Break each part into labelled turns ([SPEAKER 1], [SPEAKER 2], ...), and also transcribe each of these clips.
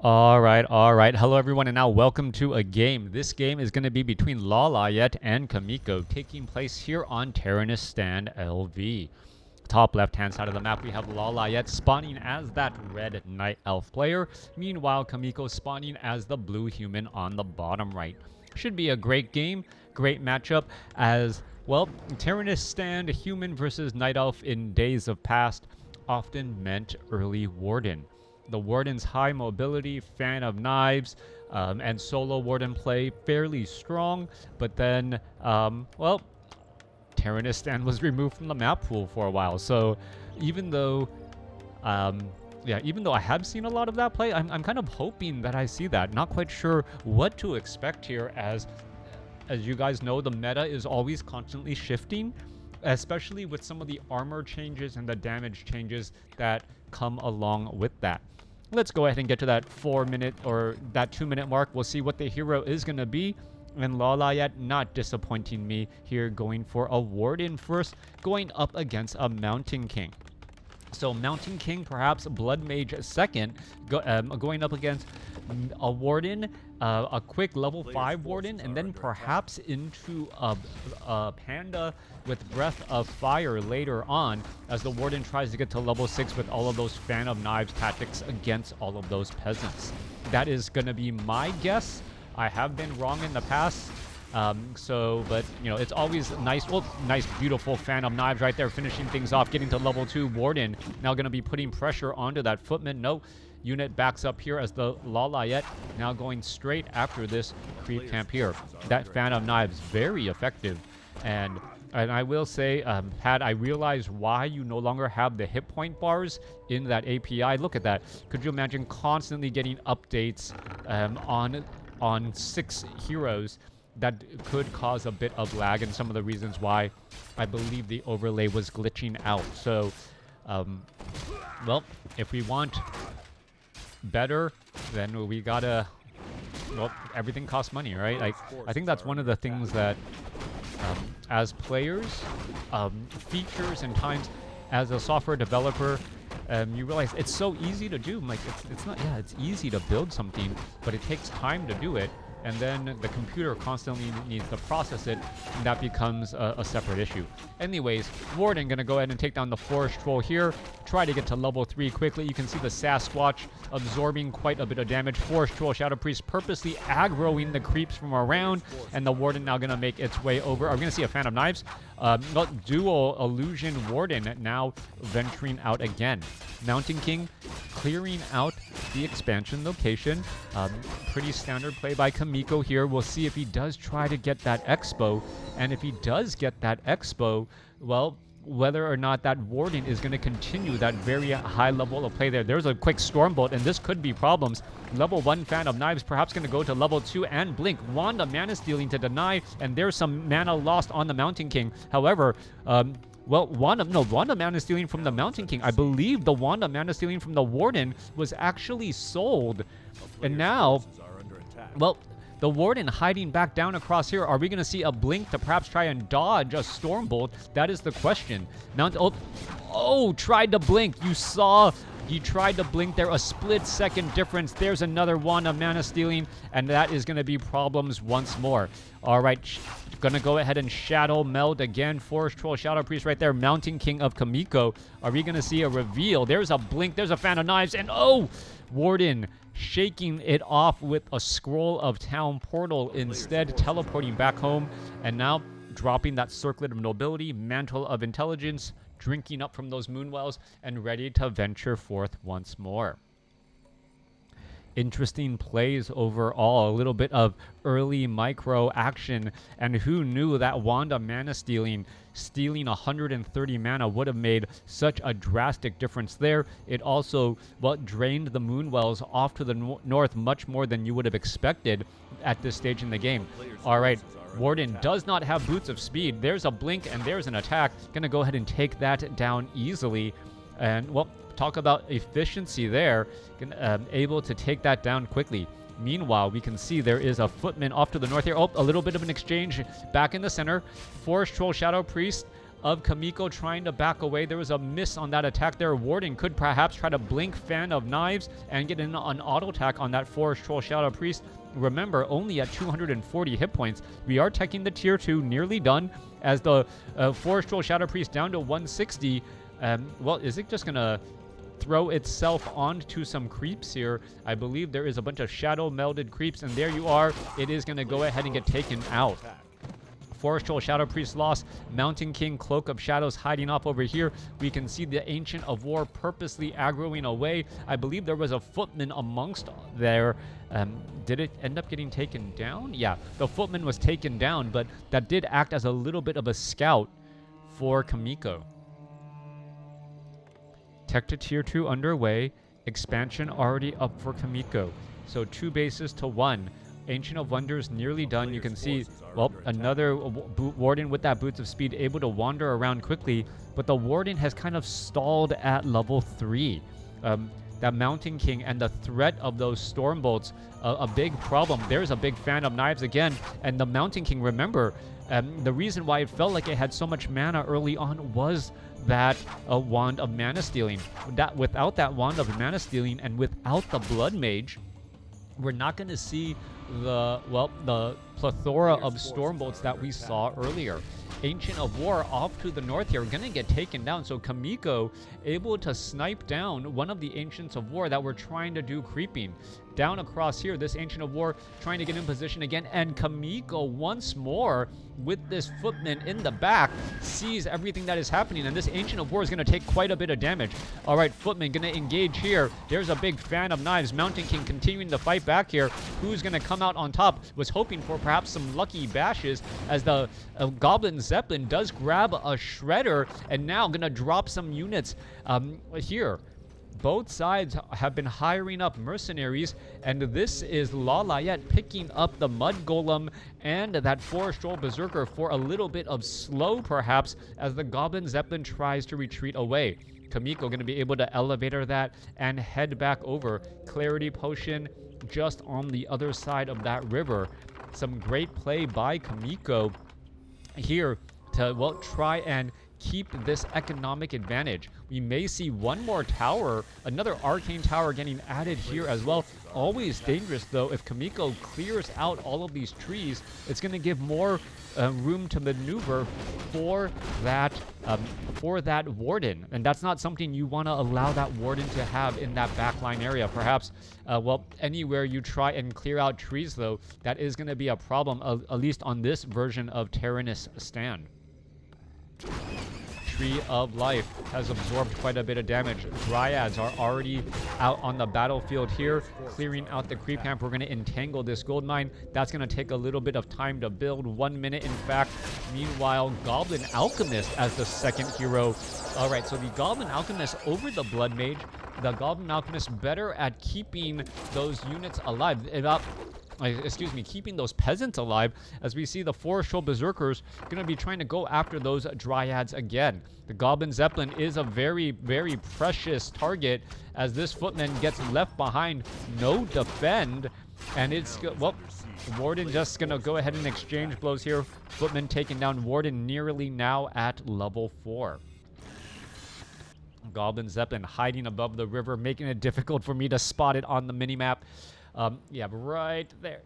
[SPEAKER 1] All right. Hello, everyone, and now welcome to a game. This game is going to be between LawLiet and Chaemiko, taking place here on Terenas Stand LV. Top left-hand side of the map, we have LawLiet spawning as that red Night Elf player. Meanwhile, Chaemiko spawning as the blue human on the bottom right. Should be a great game, great matchup, as, well, Terenas Stand human versus Night Elf in days of past often meant early Warden. The Warden's high mobility, fan of knives, and solo Warden play fairly strong, but then, well, Terenas Stand was removed from the map pool for a while. So even though, even though I have seen a lot of that play, I'm kind of hoping that I see that. Not quite sure what to expect here, as you guys know, the meta is always constantly shifting, especially with some of the armor changes and the damage changes that come along with that. Let's go ahead and get to that 4-minute or that 2-minute mark. We'll see what the hero is going to be. And LawLiet not disappointing me here, going for a Warden first, going up against a Mountain King. So Mountain King, perhaps Blood Mage second, going up against a Warden, a quick level 5 Warden, and then perhaps into a Panda with Breath of Fire later on, as the Warden tries to get to level 6 with all of those fan of knives tactics against all of those peasants. That is going to be my guess. I have been wrong in the past. But you know, it's always nice. Well, nice, beautiful fan of knives right there, finishing things off, getting to level 2. Warden now going to be putting pressure onto that footman. No, unit backs up here as the LawLiet now going straight after this creep camp here. That fan of knives, very effective. And I will say, Pat, I realize why you no longer have the hit point bars in that API. Look at that. Could you imagine constantly getting updates on 6 heroes? That could cause a bit of lag, and some of the reasons why I believe the overlay was glitching out. So, well, if we want better, then we gotta, well, everything costs money, right? I think that's one of the things that, as players, features and times as a software developer, you realize it's so easy to do. Like, it's not, yeah, it's easy to build something, but it takes time to do it. And then the computer constantly needs to process it, and that becomes a separate issue. Anyways, Warden gonna go ahead and take down the Forest Troll here, try to get to level 3 quickly. You can see the Sasquatch absorbing quite a bit of damage. Forest Troll Shadow Priest purposely aggroing the creeps from around, and the Warden now gonna make its way over. Are we gonna see a fan of knives? Dual Illusion Warden now venturing out again. Mountain King clearing out the expansion location. Pretty standard play by Chaemiko here. We'll see if he does try to get that Expo, and if he does get that Expo, well, whether or not that Warden is going to continue that very high level of play there. There's a quick Stormbolt, and this could be problems. Level 1 fan of knives perhaps going to go to level 2 and blink. Wanda mana stealing to deny, and there's some mana lost on the Mountain King. However, well, Wanda mana stealing from the Mountain King. I believe the Wanda mana stealing from the Warden was actually sold. And now, well, the Warden hiding back down across here. Are we going to see a blink to perhaps try and dodge a Stormbolt? That is the question. Tried to blink. You saw he tried to blink there. A split-second difference. There's another Wanda mana stealing, and that is going to be problems once more. All right, gonna go ahead and Shadow Meld again. Forest Troll Shadow Priest right there. Mountain King of Chaemiko. Are we gonna see a reveal? There's a blink. There's a fan of knives, and Warden shaking it off with a Scroll of Town portal instead, teleporting back home, and now dropping that Circlet of Nobility, Mantle of Intelligence, drinking up from those Moonwells, and ready to venture forth once more. Interesting plays overall, a little bit of early micro action, and who knew that Wanda mana stealing 130 mana would have made such a drastic difference there. It also, well, drained the Moonwells off to the north much more than you would have expected at this stage in the game. All right, Warden does not have Boots of Speed. There's a blink and there's an attack. Gonna go ahead and take that down easily. And, well, talk about efficiency there. Able to take that down quickly. Meanwhile, we can see there is a footman off to the north here. A little bit of an exchange back in the center. Forest Troll Shadow Priest of Chaemiko trying to back away. There was a miss on that attack there. Warden could perhaps try to blink Fan of Knives and get in an auto attack on that Forest Troll Shadow Priest. Remember, only at 240 hit points. We are teching the tier 2, nearly done, as the Forest Troll Shadow Priest down to 160. Well, is it just going to throw itself onto some creeps here? I believe there is a bunch of shadow melded creeps, and there you are. It is going to go ahead and get taken out. Forest Troll Shadow Priest lost. Mountain King Cloak of Shadows hiding off over here. We can see the Ancient of War purposely aggroing away. I believe there was a footman amongst there. Did it end up getting taken down? Yeah, the footman was taken down, but that did act as a little bit of a scout for Chaemiko. Tech to tier 2 underway. Expansion already up for Chaemiko. So 2 bases to 1. Ancient of Wonders nearly done. You can see, well, another Warden with that Boots of Speed able to wander around quickly, but the Warden has kind of stalled at level 3. That Mountain King and the threat of those Storm Bolts, a big problem. There's a big Fan of Knives again, and the Mountain King, remember, the reason why it felt like it had so much mana early on was that Wand of Mana Stealing. Without that Wand of Mana Stealing and without the Blood Mage, we're not going to see the plethora of Storm Bolts that we saw earlier. Ancient of War off to the north here, going to get taken down. So Chaemiko able to snipe down one of the Ancients of War that were trying to do creeping. Down across here, this Ancient of War trying to get in position again, and Chaemiko once more with this footman in the back sees everything that is happening, and this Ancient of War is going to take quite a bit of damage. All right, footman going to engage here. There's a big Fan of Knives. Mountain King continuing to fight back here. Who's going to come out on top? Was hoping for perhaps some lucky bashes as the Goblin Zeppelin does grab a Shredder, and now going to drop some units here. Both sides have been hiring up mercenaries, and this is LawLiet picking up the Mud Golem and that Forest Troll Berserker for a little bit of slow, perhaps, as the Goblin Zeppelin tries to retreat away. Chaemiko going to be able to elevator that and head back over. Clarity Potion just on the other side of that river. Some great play by Chaemiko here to, well, try and keep this economic advantage. We may see one more tower, another arcane tower getting added here as well. Always dangerous though. If Chaemiko clears out all of these trees, it's going to give more room to maneuver for that Warden, and that's not something you want to allow that Warden to have in that backline area. Perhaps, well, anywhere you try and clear out trees though, that is going to be a problem, at least on this version of Terenas stand. Tree of Life has absorbed quite a bit of damage. Dryads are already out on the battlefield here, clearing out the creep camp. We're going to entangle this gold mine. That's going to take a little bit of time to build, 1 minute in fact. Meanwhile, Goblin Alchemist as the second hero. All right, so the Goblin Alchemist over the Blood Mage. The Goblin Alchemist better at keeping those units alive. Keeping those peasants alive, as we see the Forest Troll Berserkers going to be trying to go after those Dryads again. The Goblin Zeppelin is a very, very precious target, as this footman gets left behind, no defend, and it's, well, Warden just going to go ahead and exchange blows here. Footman taking down Warden nearly now at level 4. Goblin Zeppelin hiding above the river, making it difficult for me to spot it on the minimap. Yeah, right there.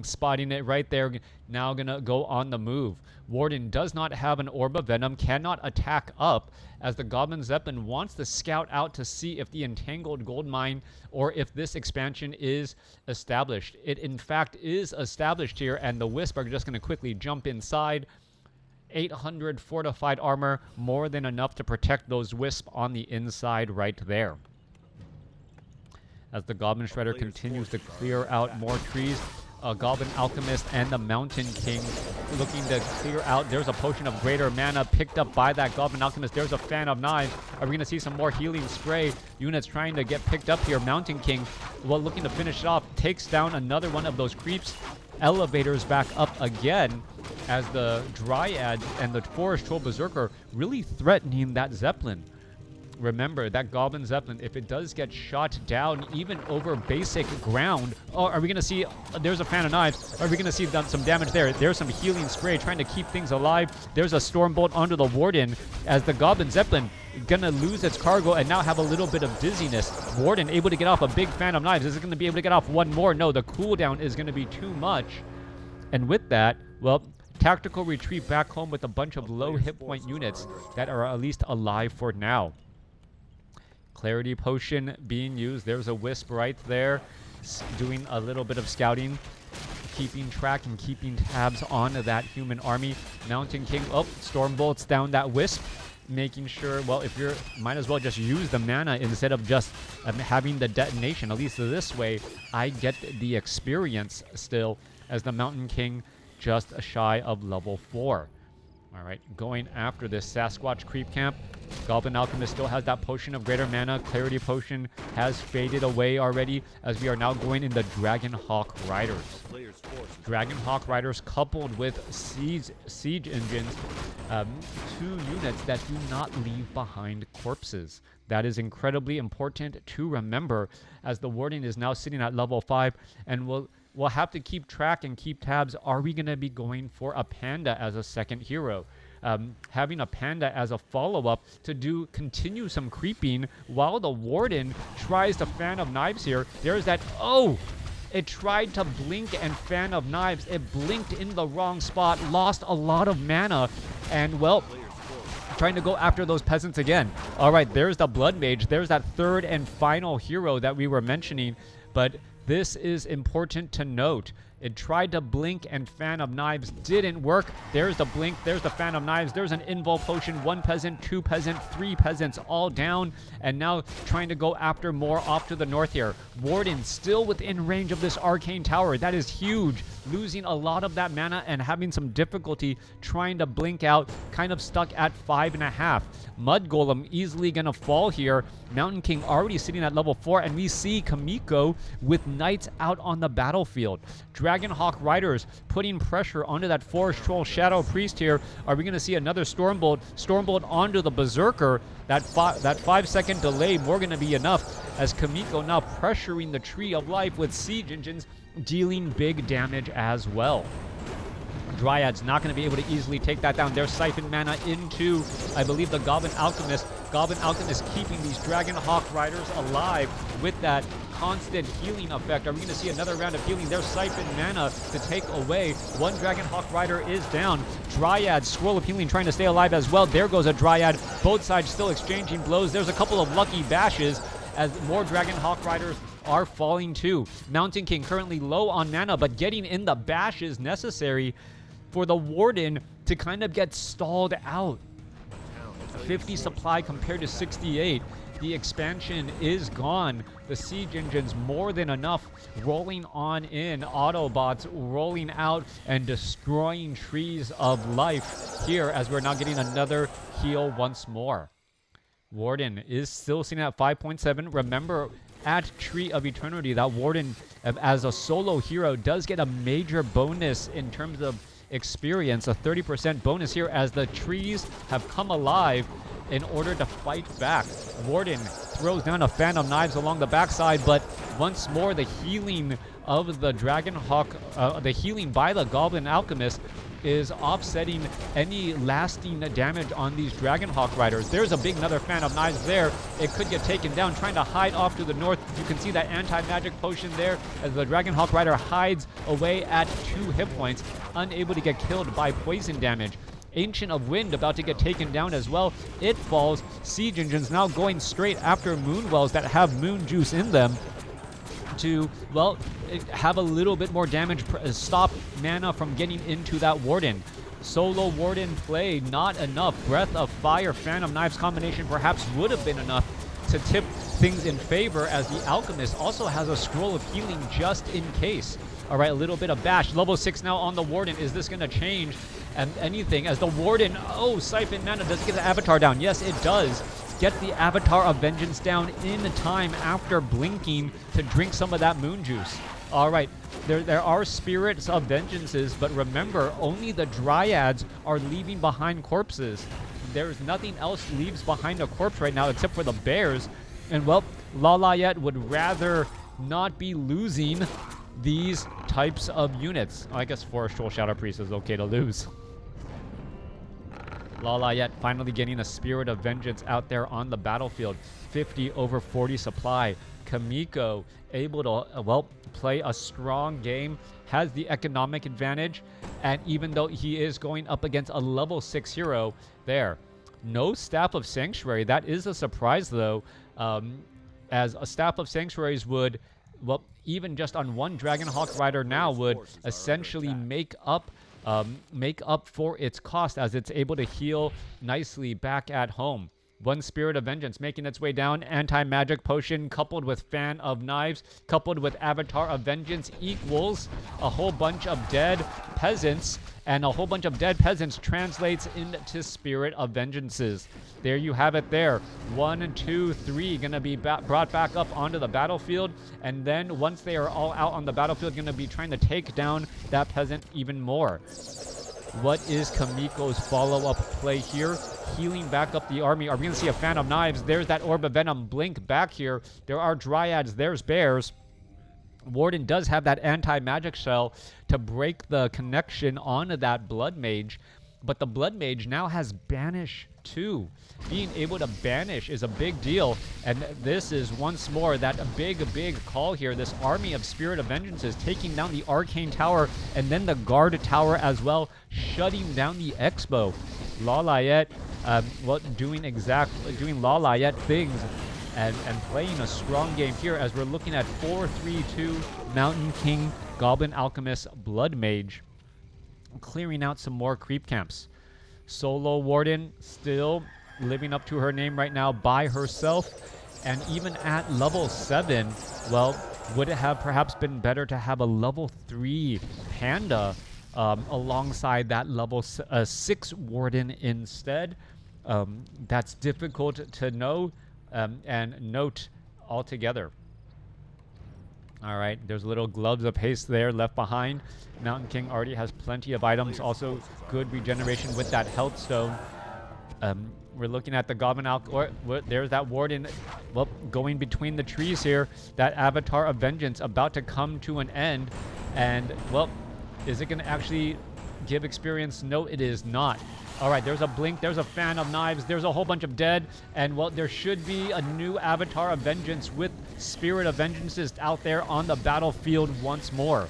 [SPEAKER 1] Spotting it right there. Now gonna go on the move. Warden does not have an Orb of Venom, cannot attack up, as the Goblin Zeppelin wants to scout out to see if the Entangled Gold Mine or if this expansion is established. It in fact is established here, and the Wisp are just gonna quickly jump inside. 800 fortified armor, more than enough to protect those Wisp on the inside right there. As the Goblin Shredder continues to clear out more trees, Goblin Alchemist and the Mountain King looking to clear out. There's a Potion of Greater Mana picked up by that Goblin Alchemist. There's a Fan of Knives. Are we going to see some more healing spray? Units trying to get picked up here. Mountain King, well, looking to finish it off, takes down another one of those creeps. Elevators back up again, as the Dryad and the Forest Troll Berserker really threatening that Zeppelin. remember that Goblin Zeppelin, if it does get shot down even over basic ground, oh, are we going to see, there's a fan of knives, are we going to see some damage there? There's some healing spray trying to keep things alive. There's a Stormbolt onto the Warden as the Goblin Zeppelin going to lose its cargo and now have a little bit of dizziness. Warden able to get off a big fan of knives. Is it going to be able to get off one more? No, the cooldown is going to be too much. And with that, well, tactical retreat back home with a bunch of low hit point units that are at least alive for now. Clarity potion being used. There's a wisp right there doing a little bit of scouting, keeping track and keeping tabs on that human army. Mountain King, oh, storm bolts down that wisp, making sure, well, if you're, might as well just use the mana instead of just having the detonation. At least this way, I get the experience still as the Mountain King just shy of level 4. All right, going after this Sasquatch creep camp. Goblin Alchemist still has that potion of greater mana. Clarity potion has faded away already as we are now going into Dragonhawk Riders. Dragonhawk Riders coupled with siege engines, 2 units that do not leave behind corpses. That is incredibly important to remember as the Warden is now sitting at level 5 and we'll have to keep track and keep tabs. Are we going to be going for a Panda as a second hero? Having a Panda as a follow-up to continue some creeping while the Warden tries to fan of knives here. There's that, oh! It tried to blink and fan of knives. It blinked in the wrong spot, lost a lot of mana, and well, trying to go after those peasants again. All right, there's the Blood Mage. There's that third and final hero that we were mentioning, but this is important to note. It tried to blink and fan of knives, didn't work. There's the blink, there's the fan of knives, there's an invul potion, 1 peasant, 2 peasant, 3 peasants all down, and now trying to go after more off to the north here. Warden still within range of this arcane tower. That is huge. Losing a lot of that mana and having some difficulty trying to blink out, kind of stuck at 5.5. Mud Golem easily gonna fall here. Mountain King already sitting at level 4, and we see Chaemiko with knights out on the battlefield. Dragonhawk Riders putting pressure onto that Forest Troll Shadow Priest here. Are we gonna see another Stormbolt? Stormbolt onto the Berserker. That 5-second delay more gonna be enough as Chaemiko now pressuring the Tree of Life with siege engines, dealing big damage as well. Dryad's not going to be able to easily take that down. They're siphon mana into, I believe, the Goblin Alchemist. Goblin Alchemist keeping these Dragonhawk Riders alive with that constant healing effect. Are we going to see another round of healing? There's siphon mana to take away. One Dragonhawk Rider is down. Dryad, Scroll of Healing trying to stay alive as well. There goes a Dryad. Both sides still exchanging blows. There's a couple of lucky bashes as more Dragonhawk Riders are falling too. Mountain King currently low on mana, but getting in the bashes necessary for the Warden to kind of get stalled out. 50 supply compared to 68. The expansion is gone. The siege engine's more than enough. Rolling on in. Autobots rolling out and destroying trees of life here as we're now getting another heal once more. Warden is still sitting at 5.7. Remember, at Tree of Eternity, that Warden as a solo hero does get a major bonus in terms of experience, a 30% bonus here as the trees have come alive in order to fight back. Warden throws down a fan of knives along the backside, but once more the healing of the Dragonhawk, the healing by the Goblin Alchemist is offsetting any lasting damage on these Dragonhawk Riders. There's a big another fan of knives there. It could get taken down, trying to hide off to the north. You can see that anti-magic potion there as the Dragonhawk Rider hides away at 2 hit points, unable to get killed by poison damage. Ancient of Wind about to get taken down as well. It falls. Siege engines now going straight after Moonwells that have moon juice in them to, well, have a little bit more damage, stop mana from getting into that Warden. Solo Warden play, not enough. Breath of Fire, Fan of Knives combination perhaps would have been enough to tip things in favor as the Alchemist also has a Scroll of Healing just in case. All right, a little bit of bash. Level 6 now on the Warden. Is this going to change anything as the Warden, oh, siphon mana, does it get the Avatar down? Yes, it does. Get the Avatar of Vengeance down in time after blinking to drink some of that moon juice. All right, there are Spirits of Vengeances, but remember, only the Dryads are leaving behind corpses. There's nothing else leaves behind a corpse right now except for the bears. And, well, LawLiet would rather not be losing these types of units. I guess Forestral Shadow Priest is okay to lose. LawLiet finally getting a Spirit of Vengeance out there on the battlefield. 50 over 40 supply. Chaemiko able to, well, play a strong game, has the economic advantage, and even though he is going up against a level 6 hero there. No Staff of Sanctuary. That is a surprise, though, as a Staff of Sanctuaries would, well, even just on one Dragonhawk Rider now would essentially make up for its cost, as it's able to heal nicely back at home. One Spirit of Vengeance making its way down. Anti-magic potion coupled with Fan of Knives coupled with Avatar of Vengeance equals a whole bunch of dead peasants, and a whole bunch of dead peasants translates into Spirit of Vengeances. There you have it there. 1, 2, 3 gonna be brought back up onto the battlefield, and then once they are all out on the battlefield, gonna be trying to take down that peasant even more. What is Chaemiko's follow-up play here? Healing back up the army. Are we going to see a Fan of Knives? There's that Orb of Venom blink back here. There are Dryads. There's Bears. Warden does have that anti-magic shell to break the connection onto that Blood Mage. But the Blood Mage now has Banish too. Being able to banish is a big deal, and this is once more that big call here. This army of Spirit of Vengeance is taking down the Arcane Tower and then the Guard Tower as well, shutting down the Expo. LawLiet, doing LawLiet things and playing a strong game here, as we're looking at 4-3-2 Mountain King Goblin Alchemist Blood Mage, clearing out some more creep camps. Solo Warden still living up to her name right now by herself, and even at level 7, well, would it have perhaps been better to have a level 3 Panda alongside that level 6 Warden instead? That's difficult to know and note altogether. All right, there's little gloves of haste there left behind. Mountain King already has plenty of items. Also, good regeneration with that health stone. We're looking at the Goblin there's that Warden, well, going between the trees here. That Avatar of Vengeance about to come to an end. And, well, is it going to actually give experience? No, it is not. All right, there's a blink, there's a Fan of Knives, there's a whole bunch of dead, and, well, there should be a new Avatar of Vengeance with Spirit of Vengeances out there on the battlefield once more.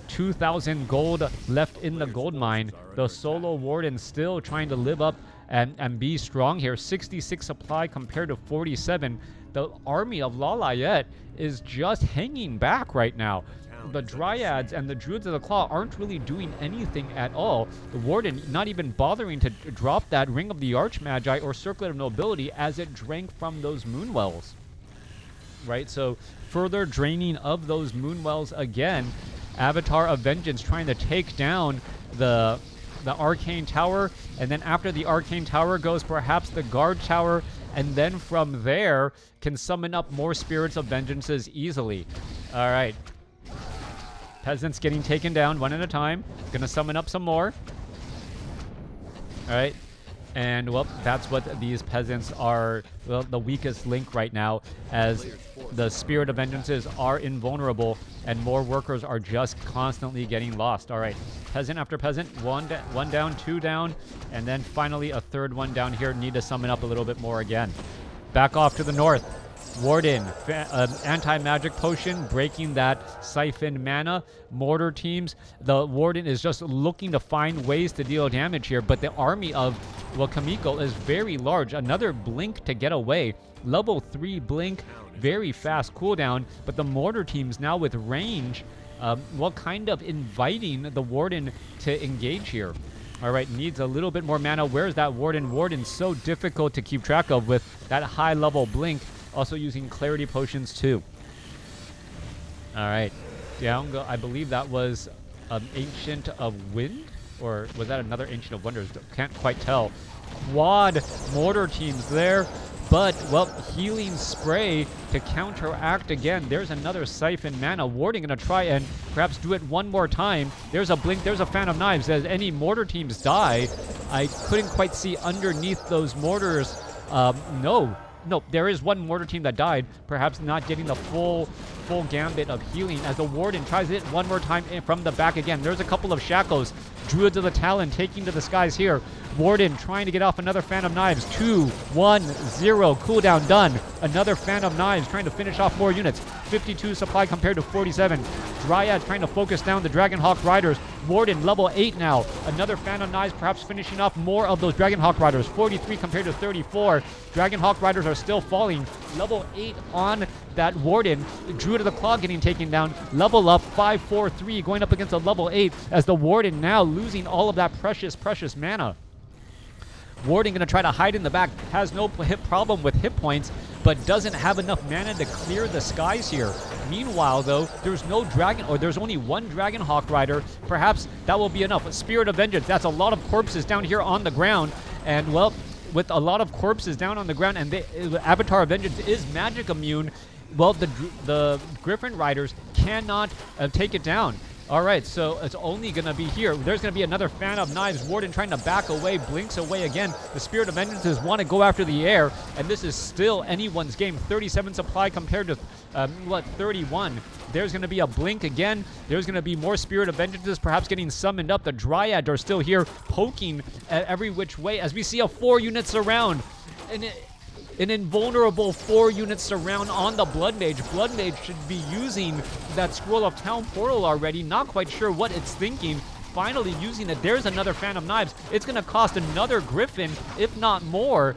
[SPEAKER 1] 2,000 gold left in the gold mine. The Solo Warden still trying to live up and be strong here. 66 supply compared to 47. The army of LawLiet is just hanging back right now. The Dryads and the Druids of the Claw aren't really doing anything at all. The Warden not even bothering to drop that Ring of the Archmagi or Circlet of Nobility, as it drank from those Moonwells. Right, so further draining of those Moonwells again. Avatar of Vengeance trying to take down the Arcane Tower, and then after the Arcane Tower goes perhaps the Guard Tower, and then from there can summon up more Spirits of Vengeances easily. All right. Peasants getting taken down one at a time. Gonna summon up some more. All right. And, well, that's what these peasants are, well, the weakest link right now, as the Spirit of Vengeances are invulnerable and more workers are just constantly getting lost. All right, peasant after peasant, one down, 2 down, and then finally a third one down here. Need to summon up a little bit more again. Back off to the north. Warden, anti-magic potion, breaking that siphoned mana. Mortar teams, the Warden is just looking to find ways to deal damage here, but the army of, well, Chaemiko is very large. Another blink to get away. Level 3 blink, very fast cooldown, but the mortar teams now with range, well, kind of inviting the Warden to engage here. All right, needs a little bit more mana. Where's that Warden? Warden's so difficult to keep track of with that high level blink. Also using clarity potions too. All right, down go. I believe that was Ancient of Wind, or was that another Ancient of Wonders? Can't quite tell. Quad mortar teams there. But, well, healing spray to counteract again. There's another siphon mana. Warden going to try and perhaps do it one more time. There's a blink. There's a fan of knives. As any mortar teams die, I couldn't quite see underneath those mortars. No, there is one mortar team that died, perhaps not getting the full gambit of healing as the Warden tries it one more time from the back again. There's a couple of shackles. Druids of the Talon taking to the skies here. Warden trying to get off another fan of knives. 2, 1, 0. Cooldown done. Another fan of knives trying to finish off more units. 52 supply compared to 47. Dryad trying to focus down the Dragonhawk Riders. Warden level 8 now. Another fan of knives perhaps finishing off more of those Dragonhawk Riders. 43 compared to 34. Dragonhawk Riders are still falling. Level 8 on that Warden. Druid of the Claw getting taken down. Level up 5, 4, 3 going up against a level 8 as the Warden now losing all of that precious mana. Warden going to try to hide in the back, has no problem with hit points, but doesn't have enough mana to clear the skies here. Meanwhile, though, there's no dragon, or there's only one Dragonhawk Rider. Perhaps that will be enough. Spirit of Vengeance, that's a lot of corpses down here on the ground, and well, with a lot of corpses down on the ground, and Avatar of Vengeance is magic immune, well, the Griffin Riders cannot take it down. All right, so it's only going to be here. There's going to be another fan of knives. Warden trying to back away, blinks away again. The Spirit of Vengeances want to go after the air, and this is still anyone's game. 37 supply compared to, 31. There's going to be a blink again. There's going to be more Spirit of Vengeances perhaps getting summoned up. The Dryads are still here poking at every which way as we see a 4-unit surround. An invulnerable 4-unit surround on the Blood Mage. Blood Mage should be using that Scroll of Town Portal already. Not quite sure what it's thinking. Finally using it. There's another fan of knives. It's going to cost another Griffin, if not more,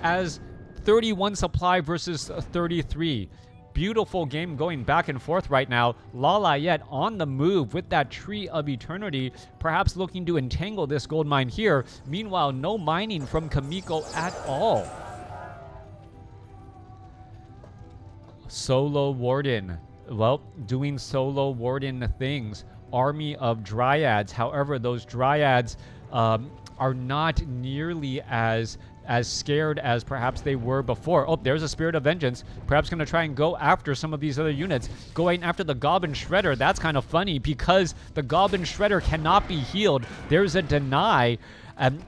[SPEAKER 1] as 31 supply versus 33. Beautiful game going back and forth right now. LawLiet on the move with that Tree of Eternity, perhaps looking to entangle this gold mine here. Meanwhile, no mining from Chaemiko at all. Solo Warden. Well, doing solo Warden things. Army of Dryads. However, those Dryads are not nearly as scared as perhaps they were before. Oh, there's a Spirit of Vengeance. Perhaps going to try and go after some of these other units. Going after the Goblin Shredder. That's kind of funny because the Goblin Shredder cannot be healed. There's a deny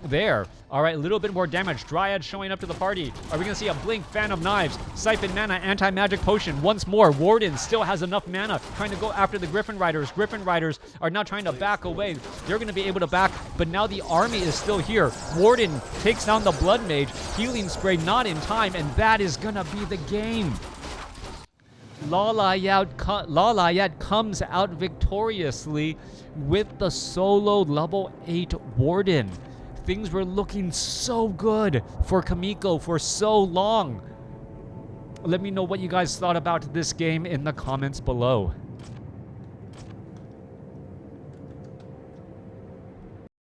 [SPEAKER 1] there. All right, a little bit more damage. Dryad showing up to the party. Are we going to see a blink? Fan of knives. Siphon mana, anti-magic potion. Once more, Warden still has enough mana. Trying to go after the Griffin Riders. Griffin Riders are now trying to back away. They're going to be able to back, but now the army is still here. Warden takes down the Blood Mage. Healing spray not in time, and that is going to be the game. LawLiet comes out victoriously with the solo level 8 Warden. Things were looking so good for Chaemiko for so long. Let me know what you guys thought about this game in the comments below.